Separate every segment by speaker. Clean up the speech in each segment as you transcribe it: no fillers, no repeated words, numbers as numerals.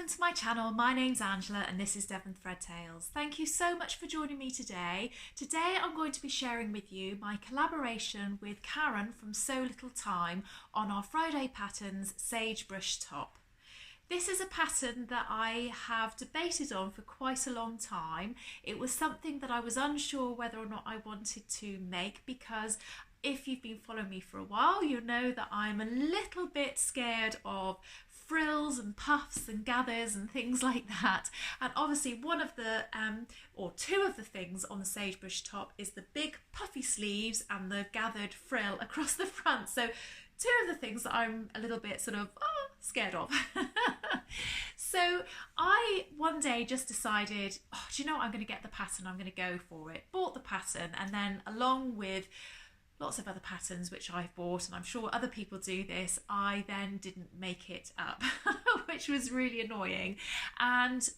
Speaker 1: Welcome to my channel. My name's Angela and this is Devon Thread Tales. Thank you so much for joining me today. Today I'm going to be sharing with you my collaboration with Karen from So Little Time on our Friday Patterns Sagebrush top. This is a pattern that I have debated on for quite a long time. It was something that I was unsure whether or not I wanted to make because if you've been following me for a while, you'll know that I'm a little bit scared of frills and puffs and gathers and things like that. And obviously one of the or two of the things on the sagebrush top is the big puffy sleeves and the gathered frill across the front. So two of the things that I'm a little bit sort of scared of. So I one day just decided, do you know what, I'm going to get the pattern, I'm going to go for it. Bought the pattern, and then along with lots of other patterns which I've bought, and I'm sure other people do this, I then didn't make it up, which was really annoying. And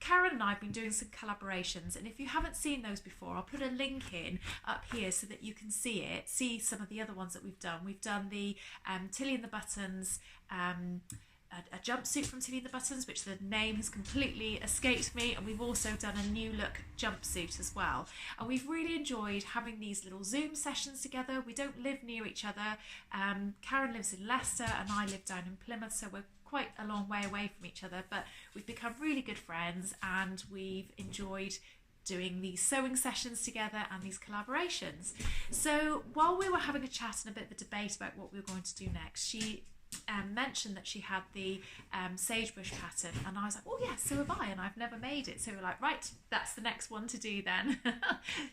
Speaker 1: Karen and I have been doing some collaborations, and if you haven't seen those before, I'll put a link in up here so that you can see some of the other ones that we've done. We've done the Tilly and the Buttons, a jumpsuit from Tilly and the Buttons, which the name has completely escaped me, and we've also done a new look jumpsuit as well. And we've really enjoyed having these little Zoom sessions together. We don't live near each other. Karen lives in Leicester and I live down in Plymouth, so we're quite a long way away from each other, but we've become really good friends and we've enjoyed doing these sewing sessions together and these collaborations. So while we were having a chat and a bit of a debate about what we were going to do next, she mentioned that she had the sagebrush pattern, and I was like, oh yeah, so have I, and I've never made it. So we're like, right, that's the next one to do then.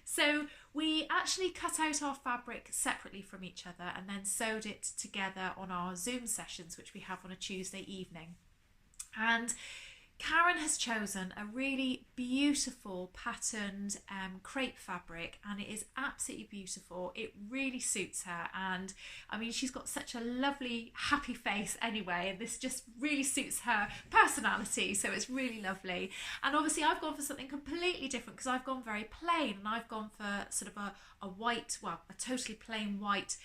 Speaker 1: So we actually cut out our fabric separately from each other and then sewed it together on our Zoom sessions, which we have on a Tuesday evening. And Karen has chosen a really beautiful patterned crepe fabric, and it is absolutely beautiful. It really suits her, and I mean, she's got such a lovely happy face anyway, and this just really suits her personality, so it's really lovely. And obviously I've gone for something completely different because I've gone very plain, and I've gone for sort of a white, well, a totally plain white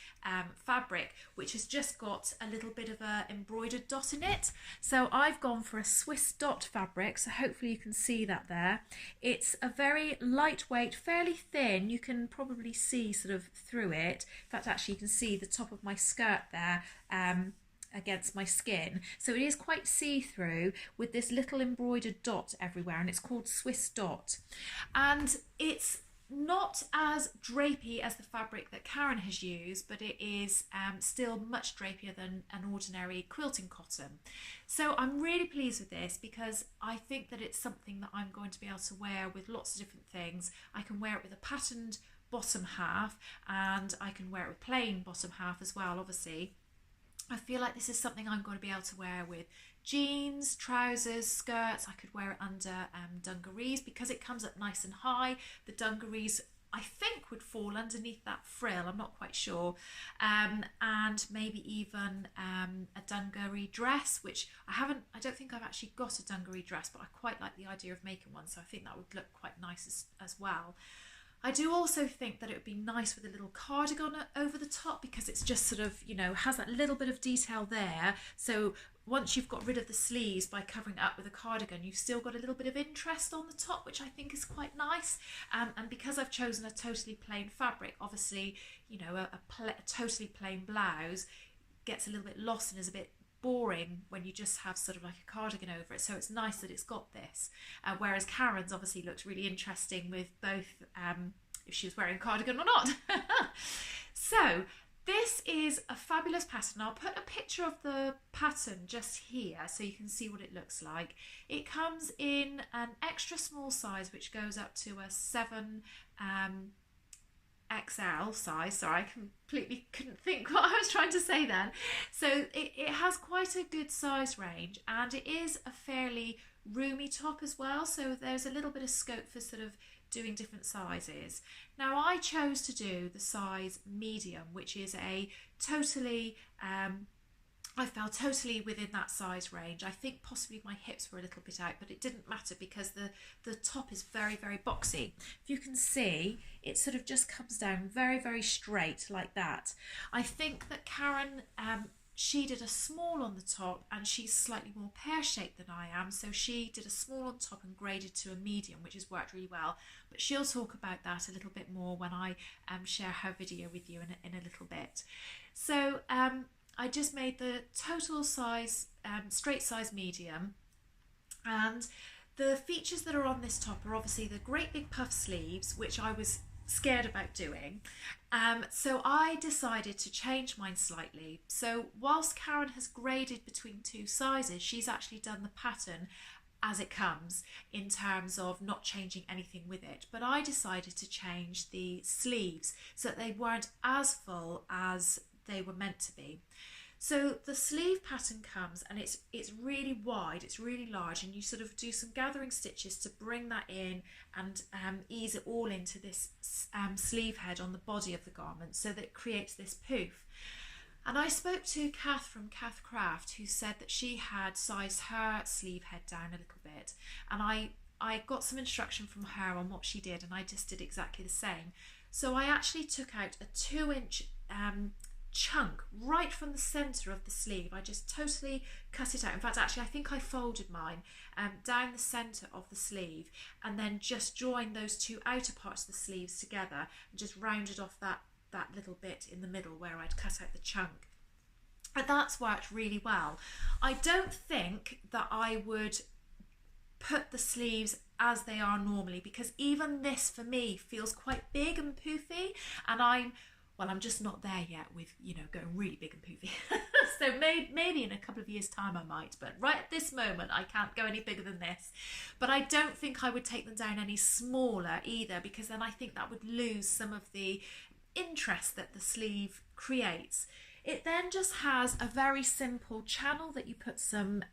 Speaker 1: fabric, which has just got a little bit of a embroidered dot in it. So I've gone for a Swiss dot fabric, so hopefully you can see that there. It's a very lightweight, fairly thin, you can probably see sort of through it. In fact, actually you can see the top of my skirt there against my skin, so it is quite see-through with this little embroidered dot everywhere, and it's called Swiss dot, and it's not as drapey as the fabric that Karen has used, but it is still much drapier than an ordinary quilting cotton. So I'm really pleased with this because I think that it's something that I'm going to be able to wear with lots of different things. I can wear it with a patterned bottom half, and I can wear it with plain bottom half as well, obviously. I feel like this is something I'm going to be able to wear with jeans, trousers, skirts. I could wear it under dungarees because it comes up nice and high. The dungarees, I think, would fall underneath that frill, I'm not quite sure, and maybe even a dungaree dress, which I don't think I've actually got a dungaree dress, but I quite like the idea of making one, so I think that would look quite nice as well. I do also think that it would be nice with a little cardigan over the top because it's just sort of, you know, has that little bit of detail there. So once you've got rid of the sleeves by covering it up with a cardigan, you've still got a little bit of interest on the top, which I think is quite nice. And because I've chosen a totally plain fabric, obviously, you know, a totally plain blouse gets a little bit lost and is a bit boring when you just have sort of like a cardigan over it, so it's nice that it's got this, whereas Karen's obviously looked really interesting with both if she was wearing a cardigan or not. So this is a fabulous pattern. I'll put a picture of the pattern just here so you can see what it looks like. It comes in an extra small size, which goes up to a 7 XL size. Sorry, I completely couldn't think what I was trying to say then. So it has quite a good size range, and it is a fairly roomy top as well, so there's a little bit of scope for sort of doing different sizes. Now I chose to do the size medium, which is a totally I fell totally within that size range. I think possibly my hips were a little bit out, but it didn't matter because the top is very, very boxy. If you can see, it sort of just comes down very, very straight like that. I think that Karen she did a small on the top, and she's slightly more pear-shaped than I am, so she did a small on top and graded to a medium, which has worked really well. But she'll talk about that a little bit more when I share her video with you in a little bit. So I just made the total size, straight size medium, and the features that are on this top are obviously the great big puff sleeves, which I was scared about doing. So I decided to change mine slightly. So whilst Karen has graded between two sizes, she's actually done the pattern as it comes in terms of not changing anything with it. But I decided to change the sleeves so that they weren't as full as they were meant to be. So the sleeve pattern comes, and it's really wide, it's really large, and you sort of do some gathering stitches to bring that in and ease it all into this sleeve head on the body of the garment, so that it creates this poof. And I spoke to Kath from Kath Craft, who said that she had sized her sleeve head down a little bit, and I got some instruction from her on what she did, and I just did exactly the same. So I actually took out a 2-inch chunk right from the center of the sleeve. I just totally cut it out. In fact, actually I think I folded mine down the center of the sleeve, and then just joined those two outer parts of the sleeves together and just rounded off that little bit in the middle where I'd cut out the chunk. And that's worked really well. I don't think that I would put the sleeves as they are normally, because even this for me feels quite big and poofy, and I'm just not there yet with, going really big and poofy. So maybe in a couple of years' time I might, but right at this moment I can't go any bigger than this. But I don't think I would take them down any smaller either, because then I think that would lose some of the interest that the sleeve creates. It then just has a very simple channel that you put some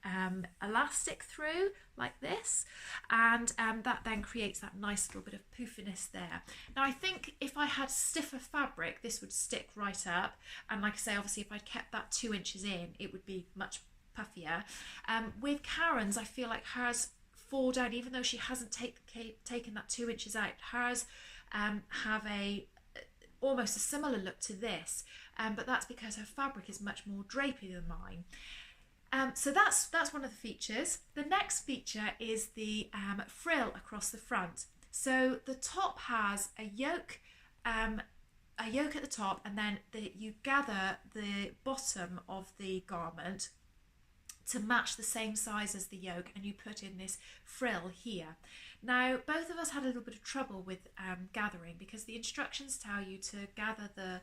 Speaker 1: elastic through like this, and that then creates that nice little bit of poofiness there. Now I think if I had stiffer fabric, this would stick right up, and like I say, obviously if I'd kept that 2 inches in, it would be much puffier. With Karen's, I feel like hers fall down, even though she hasn't taken that 2 inches out. Hers have almost a similar look to this, but that's because her fabric is much more drapey than mine. So that's one of the features. The next feature is the frill across the front. So the top has a yoke at the top, and then you gather the bottom of the garment to match the same size as the yoke, and you put in this frill here. Now, both of us had a little bit of trouble with gathering, because the instructions tell you to gather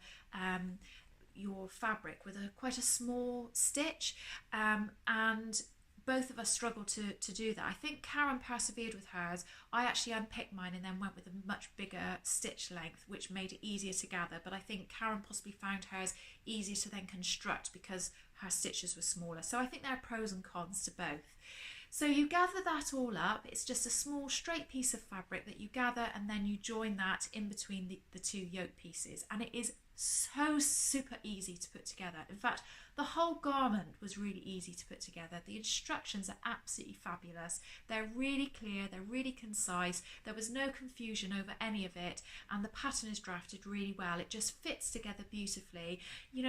Speaker 1: your fabric with quite a small stitch, and both of us struggled to do that. I think Karen persevered with hers. I actually unpicked mine and then went with a much bigger stitch length, which made it easier to gather, but I think Karen possibly found hers easier to then construct because her stitches were smaller. So I think there are pros and cons to both. So you gather that all up. It's just a small straight piece of fabric that you gather, and then you join that in between the two yoke pieces, and it is so super easy to put together. In fact, the whole garment was really easy to put together. The instructions are absolutely fabulous. They're really clear, they're really concise. There was no confusion over any of it, and the pattern is drafted really well. It just fits together beautifully.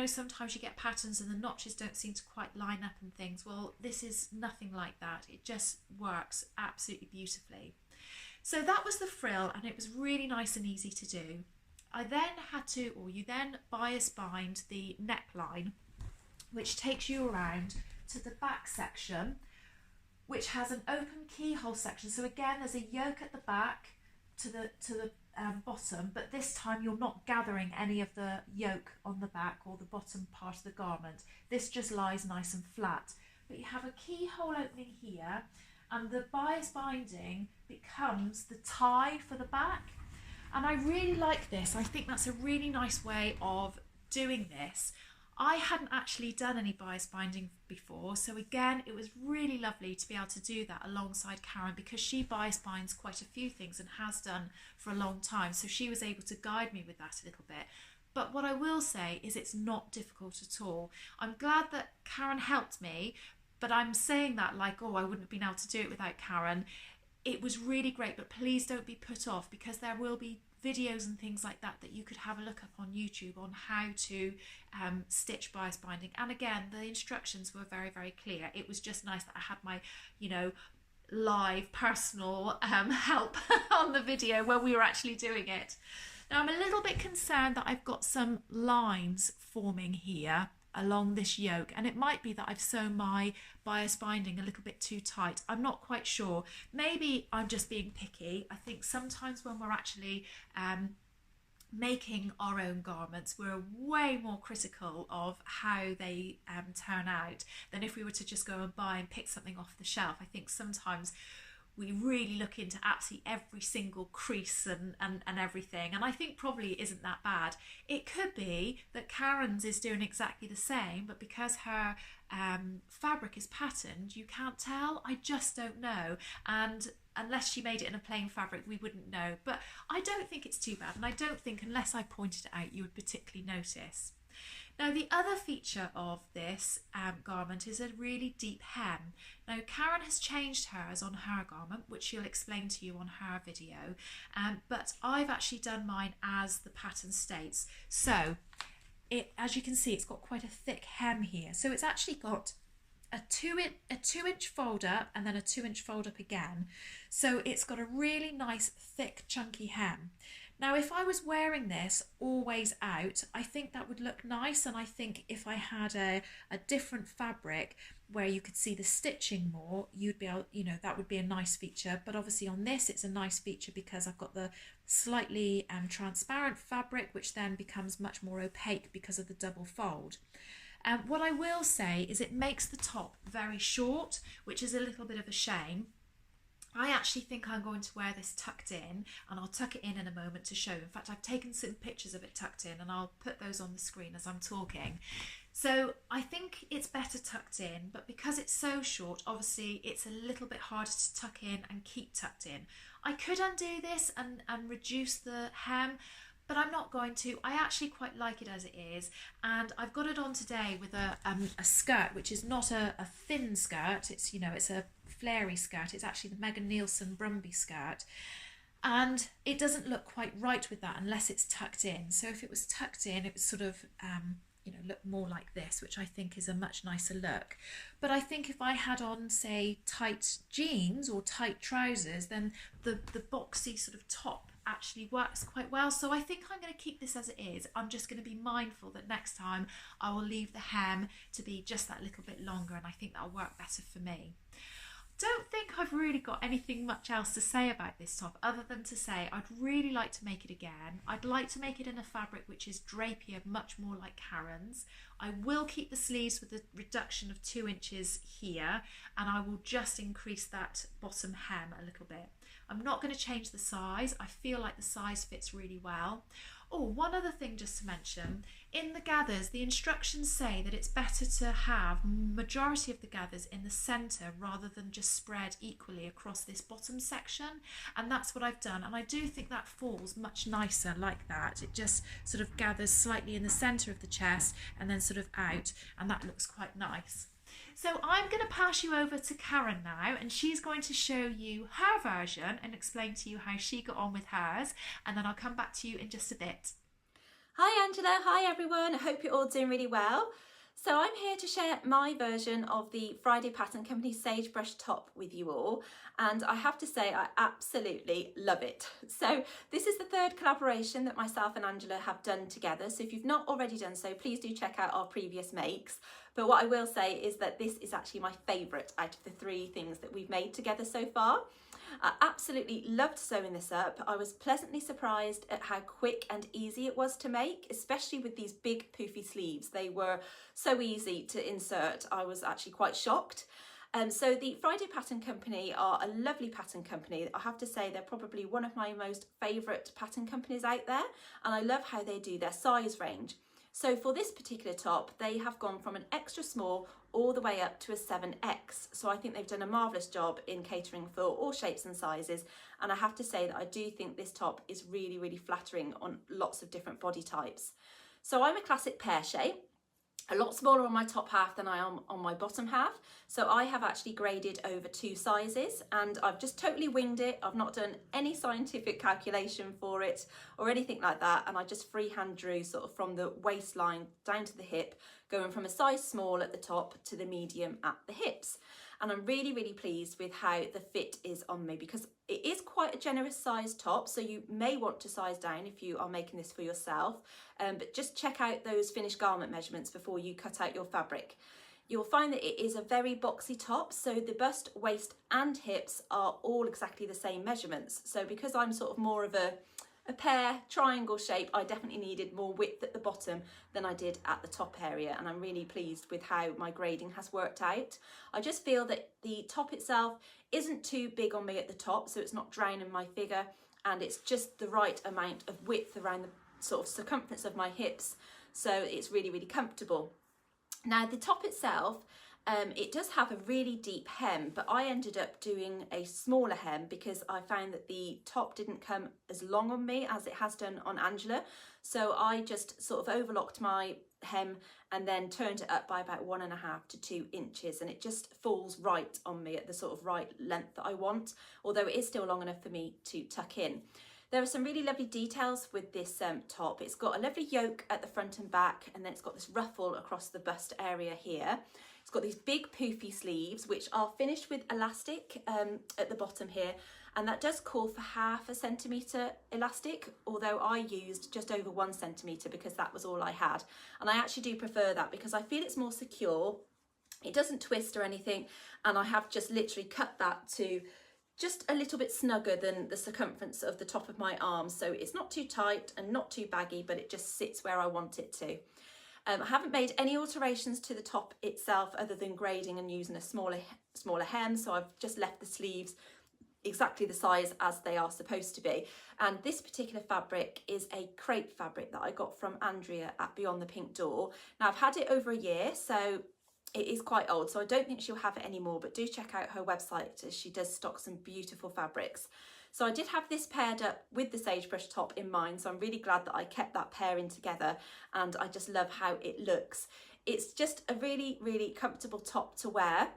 Speaker 1: Sometimes you get patterns and the notches don't seem to quite line up and things. Well, this is nothing like that. It just works absolutely beautifully. So that was the frill, and it was really nice and easy to do. You then bias bind the neckline, which takes you around to the back section, which has an open keyhole section. So again, there's a yoke at the back to the bottom, but this time you're not gathering any of the yoke on the back or the bottom part of the garment. This just lies nice and flat. But you have a keyhole opening here, and the bias binding becomes the tie for the back. And I really like this. I think that's a really nice way of doing this. I hadn't actually done any bias binding before, so again, it was really lovely to be able to do that alongside Karen, because she bias binds quite a few things and has done for a long time, so she was able to guide me with that a little bit. But what I will say is it's not difficult at all. I'm glad that Karen helped me, but I'm saying that like, I wouldn't have been able to do it without Karen. It was really great, but please don't be put off, because there will be videos and things like that you could have a look up on YouTube on how to stitch bias binding. And again, the instructions were very, very clear. It was just nice that I had my, you know, live personal help on the video when we were actually doing it. Now I'm a little bit concerned that I've got some lines forming here along this yoke, and it might be that I've sewn my bias binding a little bit too tight. I'm not quite sure. Maybe I'm just being picky. I think sometimes when we're actually making our own garments, we're way more critical of how they turn out than if we were to just go and buy and pick something off the shelf. I think sometimes we really look into absolutely every single crease and everything, and I think probably isn't that bad. It could be that Karen's is doing exactly the same, but because her fabric is patterned, you can't tell. I just don't know, and unless she made it in a plain fabric, we wouldn't know. But I don't think it's too bad, and I don't think, unless I pointed it out, you would particularly notice. Now the other feature of this garment is a really deep hem. Now Karen has changed hers on her garment, which she'll explain to you on her video, but I've actually done mine as the pattern states. So as you can see, it's got quite a thick hem here. So it's actually got a 2-inch fold up and then a 2-inch fold up again. So it's got a really nice thick chunky hem. Now if I was wearing this always out, I think that would look nice, and I think if I had a different fabric where you could see the stitching more, you'd be able, you know, that would be a nice feature. But obviously on this it's a nice feature because I've got the slightly transparent fabric, which then becomes much more opaque because of the double fold. What I will say is it makes the top very short, which is a little bit of a shame. I actually think I'm going to wear this tucked in, and I'll tuck it in a moment to show. In fact, I've taken some pictures of it tucked in, and I'll put those on the screen as I'm talking. So I think it's better tucked in, but because it's so short, obviously it's a little bit harder to tuck in and keep tucked in. I could undo this and reduce the hem, but I'm not going to. I actually quite like it as it is, and I've got it on today with a skirt, which is not a thin skirt. It's, you know, it's a flary skirt. It's actually the Megan Nielsen Brumby skirt, and it doesn't look quite right with that unless it's tucked in. So if it was tucked in, it would sort of you know, look more like this, which I think is a much nicer look. But I think if I had on, say, tight jeans or tight trousers, then the boxy sort of top actually works quite well. So I think I'm going to keep this as it is. I'm just going to be mindful that next time I will leave the hem to be just that little bit longer, and I think that'll work better for me. Don't think I've really got anything much else to say about this top, other than to say I'd really like to make it again. I'd like to make it in a fabric which is drapier, much more like Karen's. I will keep the sleeves with a reduction of 2 inches here, and I will just increase that bottom hem a little bit. I'm not going to change the size. I feel like the size fits really well. Oh, one other thing just to mention, in the gathers, the instructions say that it's better to have majority of the gathers in the centre rather than just spread equally across this bottom section, and that's what I've done, and I do think that falls much nicer like that. It just sort of gathers slightly in the centre of the chest and then sort of out, and that looks quite nice. So I'm going to pass you over to Karen now, and she's going to show you her version and explain to you how she got on with hers, and then I'll come back to you in just a bit.
Speaker 2: Hi Angela, hi everyone, I hope you're all doing really well. So I'm here to share my version of the Friday Pattern Company Sagebrush top with you all, and I have to say I absolutely love it. So this is the third collaboration that myself and Angela have done together, so if you've not already done so, please do check out our previous makes. But what I will say is that this is actually my favourite out of the 3 things that we've made together so far. I absolutely loved sewing this up. I was pleasantly surprised at how quick and easy it was to make, especially with these big poofy sleeves. They were so easy to insert. I was actually quite shocked. So the Friday Pattern Company are a lovely pattern company. I have to say they're probably one of my most favourite pattern companies out there, and I love how they do their size range. So for this particular top, they have gone from an extra small all the way up to a 7X. So I think they've done a marvellous job in catering for all shapes and sizes. And I have to say that I do think this top is really, really flattering on lots of different body types. So I'm a classic pear shape. a lot smaller on my top half than I am on my bottom half. So I have actually graded over 2 sizes, and I've just totally winged it. I've not done any scientific calculation for it or anything like that. And I just freehand drew sort of from the waistline down to the hip, going from a size small at the top to the medium at the hips. And I'm really, really pleased with how the fit is on me, because it is quite a generous size top. So you may want to size down if you are making this for yourself, but just check out those finished garment measurements before you cut out your fabric. You'll find that it is a very boxy top, so the bust, waist and hips are all exactly the same measurements. So because I'm sort of more of a pear triangle shape, I definitely needed more width at the bottom than I did at the top area, and I'm really pleased with how my grading has worked out. I just feel that the top itself isn't too big on me at the top, so it's not drowning my figure, and it's just the right amount of width around the sort of circumference of my hips, so it's really, really comfortable. Now the top itself, it does have a really deep hem, but I ended up doing a smaller hem because I found that the top didn't come as long on me as it has done on Angela. So I just sort of overlocked my hem and then turned it up by about 1.5 to 2 inches, and it just falls right on me at the sort of right length that I want, although it is still long enough for me to tuck in. There are some really lovely details with this top. It's got a lovely yoke at the front and back, and then it's got this ruffle across the bust area here. It's got these big poofy sleeves, which are finished with elastic at the bottom here, and that does call for 0.5 centimetre elastic, although I used just over 1 centimetre because that was all I had. And I actually do prefer that because I feel it's more secure. It doesn't twist or anything, and I have just literally cut that to just a little bit snugger than the circumference of the top of my arm. So it's not too tight and not too baggy, but it just sits where I want it to. I haven't made any alterations to the top itself other than grading and using a smaller hem. So I've just left the sleeves exactly the size as they are supposed to be. And this particular fabric is a crepe fabric that I got from Andrea at Beyond the Pink Door. Now I've had it over a year, so it is quite old, so I don't think she'll have it anymore, but do check out her website as she does stock some beautiful fabrics. So I did have this paired up with the Sagebrush top in mind, so I'm really glad that I kept that pairing together, and I just love how it looks. It's just a really, really comfortable top to wear,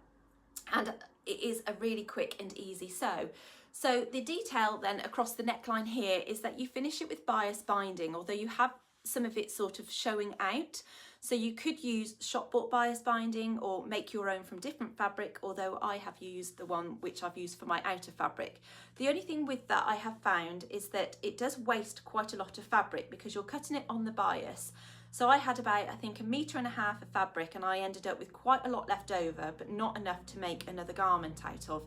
Speaker 2: and it is a really quick and easy sew. So the detail then across the neckline here is that you finish it with bias binding, although you have some of it sort of showing out. So you could use shop bought bias binding or make your own from different fabric, although I have used the one which I've used for my outer fabric. The only thing with that I have found is that it does waste quite a lot of fabric because you're cutting it on the bias. So I had about, I think, 1.5 meters of fabric, and I ended up with quite a lot left over, but not enough to make another garment out of.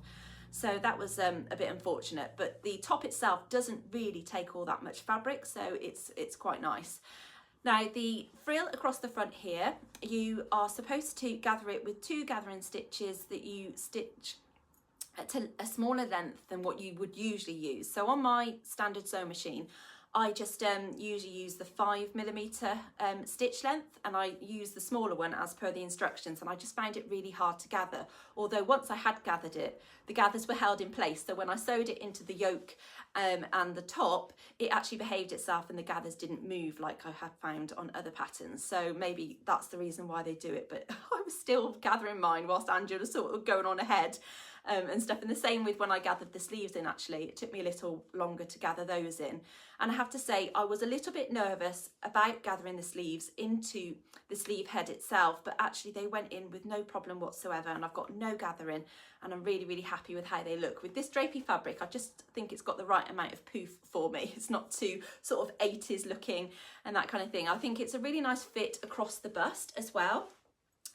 Speaker 2: So that was a bit unfortunate, but the top itself doesn't really take all that much fabric, so it's quite nice. Now the frill across the front here, you are supposed to gather it with 2 gathering stitches that you stitch to a smaller length than what you would usually use. So on my standard sewing machine, I just usually use the 5mm stitch length, and I use the smaller one as per the instructions, and I just found it really hard to gather. Although once I had gathered it, the gathers were held in place, so when I sewed it into the yoke and the top, it actually behaved itself and the gathers didn't move like I have found on other patterns. So maybe that's the reason why they do it, but I was still gathering mine whilst Angela was sort of going on ahead. And stuff. And the same with when I gathered the sleeves in, actually. It took me a little longer to gather those in. And I have to say, I was a little bit nervous about gathering the sleeves into the sleeve head itself, but actually they went in with no problem whatsoever, and I've got no gathering, and I'm really, really happy with how they look. With this drapey fabric, I just think it's got the right amount of poof for me. It's not too sort of 80s looking and that kind of thing. I think it's a really nice fit across the bust as well.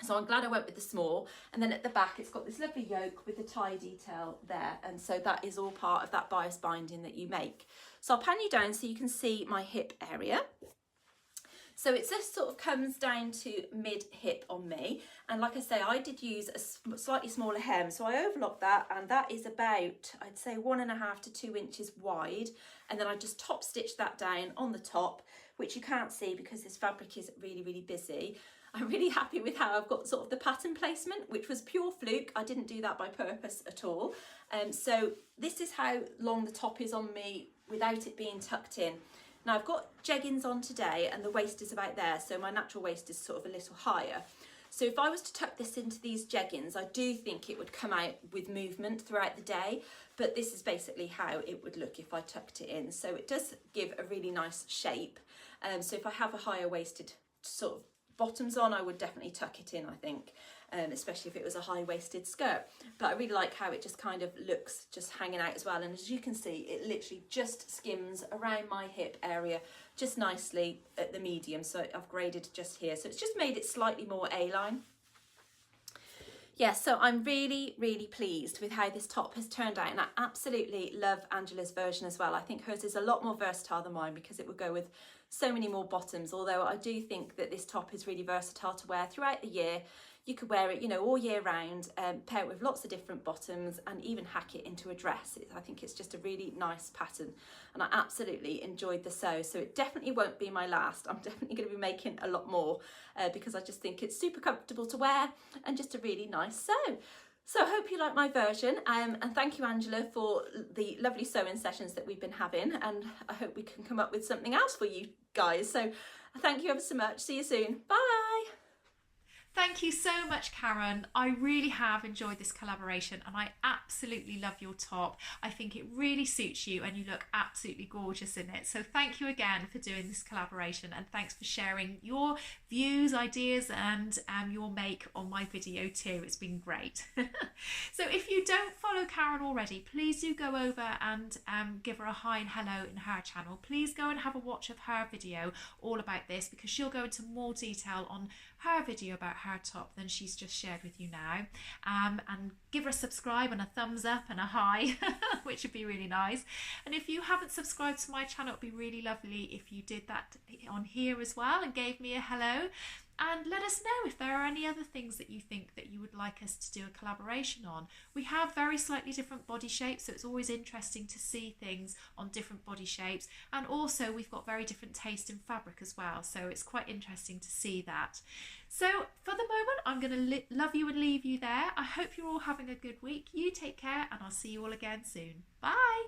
Speaker 2: So I'm glad I went with the small. And then at the back, it's got this lovely yoke with the tie detail there. And so that is all part of that bias binding that you make. So I'll pan you down so you can see my hip area. So it just sort of comes down to mid hip on me. And like I say, I did use a slightly smaller hem. So I overlocked that, and that is about, I'd say 1.5 to 2 inches wide. And then I just top stitched that down on the top, which you can't see because this fabric is really, really busy. I'm really happy with how I've got sort of the pattern placement, which was pure fluke. I didn't do that by purpose at all. So this is how long the top is on me without it being tucked in. Now I've got jeggings on today and the waist is about there, so my natural waist is sort of a little higher. So if I was to tuck this into these jeggings, I do think it would come out with movement throughout the day, but this is basically how it would look if I tucked it in. So it does give a really nice shape. So if I have a higher waisted sort of bottoms on, I would definitely tuck it in, I think, especially if it was a high-waisted skirt. But I really like how it just kind of looks just hanging out as well. And as you can see, it literally just skims around my hip area just nicely at the medium. So I've graded just here. So it's just made it slightly more A-line. Yeah, so I'm really, really pleased with how this top has turned out, and I absolutely love Angela's version as well. I think hers is a lot more versatile than mine because it would go with so many more bottoms, although I do think that this top is really versatile to wear throughout the year. You could wear it, you know, all year round, pair it with lots of different bottoms and even hack it into a dress. I think it's just a really nice pattern, and I absolutely enjoyed the sew. So it definitely won't be my last. I'm definitely going to be making a lot more because I just think it's super comfortable to wear and just a really nice sew. So I hope you like my version, and thank you, Angela, for the lovely sewing sessions that we've been having, and I hope we can come up with something else for you guys. So thank you ever so much. See you soon. Bye.
Speaker 1: Thank you so much, Karen. I really have enjoyed this collaboration and I absolutely love your top. I think it really suits you and you look absolutely gorgeous in it. So thank you again for doing this collaboration, and thanks for sharing your views, ideas and your make on my video too. It's been great. So if you don't follow Karen already, please do go over and give her a hi and hello in her channel. Please go and have a watch of her video all about this, because she'll go into more detail on her video about her top than she's just shared with you now, and give her a subscribe and a thumbs up and a hi which would be really nice. And if you haven't subscribed to my channel, it'd be really lovely if you did that on here as well and gave me a hello. And let us know if there are any other things that you think that you would like us to do a collaboration on. We have very slightly different body shapes, so it's always interesting to see things on different body shapes. And also we've got very different taste in fabric as well, so it's quite interesting to see that. So for the moment, I'm going to love you and leave you there. I hope you're all having a good week. You take care, and I'll see you all again soon. Bye.